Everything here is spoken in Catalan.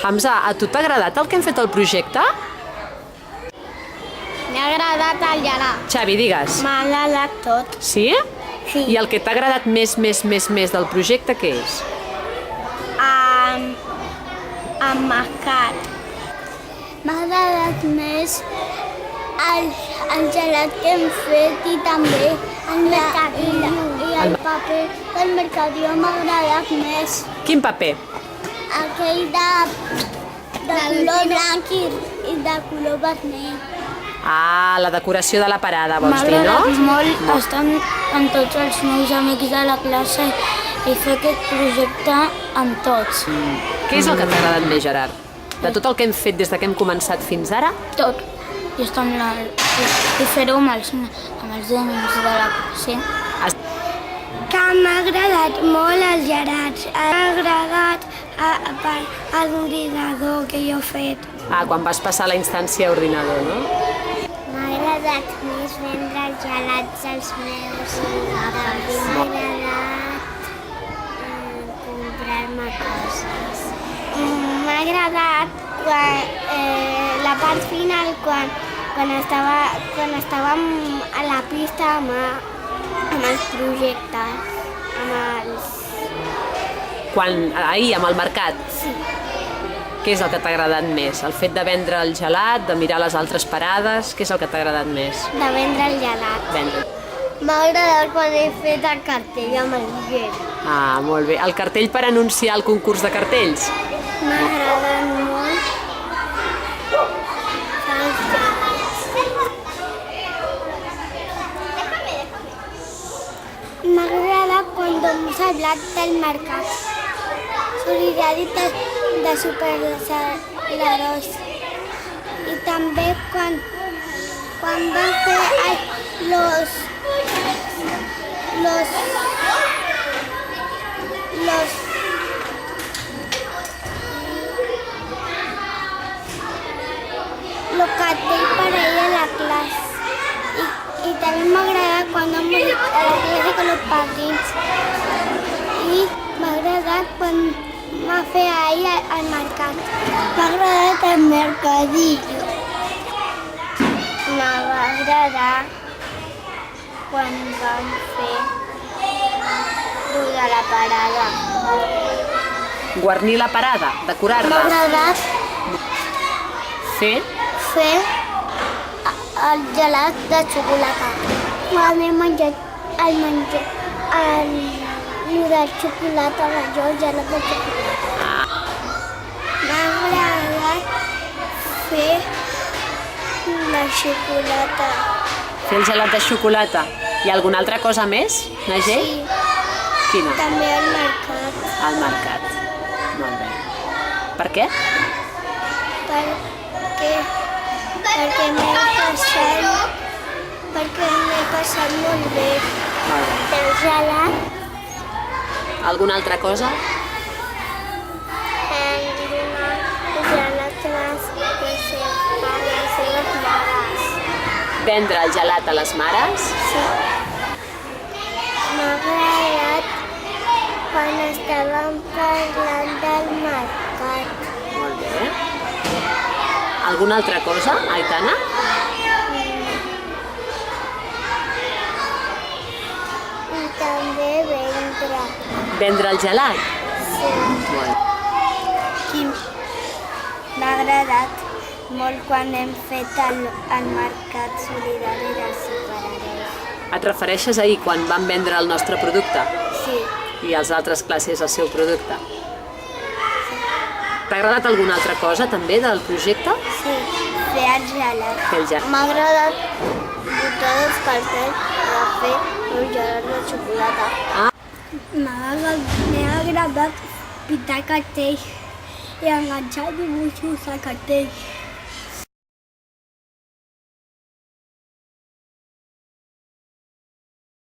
Hamza, a tu t'ha agradat el que hem fet al projecte? M'ha agradat el gelat. Xavi, digues. M'ha agradat tot. Sí? Sí. I el que t'ha agradat més del projecte, què és? Amb mercat. M'ha agradat més el gelat que hem fet i també el mercadillo. I el paper del mercadillo m'ha agradat més. Quin paper? Aquell de color blanc i de color vermell. Ah, la decoració de la parada, vols dir, no? M'ha agradat molt estar amb tots els meus amics de la classe i fer aquest projecte amb tots. Què és el que t'ha agradat més, Gerard? De tot el que hem fet des que hem començat fins ara? Tot. I estar amb i fer-ho amb els nens de la classe. Que m'ha agradat molt els gelats. M'ha agradat l'ordinador que jo he fet. Ah, quan vas passar la instància a ordinador, no? M'ha agradat més vendre els gelats als meus i també m'ha agradat comprar-me coses. M'ha agradat la part final quan estàvem a la pista amb els projectes, Ahir, amb el mercat? Sí. Què és el que t'ha agradat més? El fet de vendre el gelat, de mirar les altres parades? Què és el que t'ha agradat més? De vendre el gelat. M'ha agradat quan he fet el cartell amb el gel. Ah, molt bé. El cartell per anunciar el concurs de cartells? M'ha agradat molt els gelats. M'ha agradat quan hem hablat del mercat. Solidaritat de superherois. I també quan van fer los cartells per ahir a la classe. I també m'agrada quan hem morit a la classe con els padrins. I m'ha agradat quan va fer ahir al mercat. M'ha agradat el mercadillo. M'ha agradat quan vam fer de la parada. Guarnir la parada, decorar-la. M'ha agradat Fer el gelat de xocolata. Quan he menjat el de xocolata, el gelat de xocolata. M'ha agradat fer la xocolata. Fer el gelat de xocolata. Hi ha alguna altra cosa més, Nagell? Sí. Quina? També al mercat. Al mercat. Molt bé. Per què? Perquè m'he passat molt bé. Molt bé. El gelat. Alguna altra cosa? El gelat a les seves mares. Vendre el gelat a les mares? Sí. M'ha agradat quan estàvem parlant del mercat. Molt bé. Alguna altra cosa, Aitana? I també vendre. Vendre el gelat? Sí. Molt. M'ha agradat molt quan hem fet el mercat solidari dels superherois. Et refereixes ahir quan vam vendre el nostre producte? Sí. I els altres classes el seu producte? T'ha agradat alguna altra cosa també del projecte? Sí, fer el gelat. Fer el gelat. M'ha agradat botar els cartells per fer el gelat de xocolata. M'ha agradat pintar cartells i enganxar dibuixos a cartells.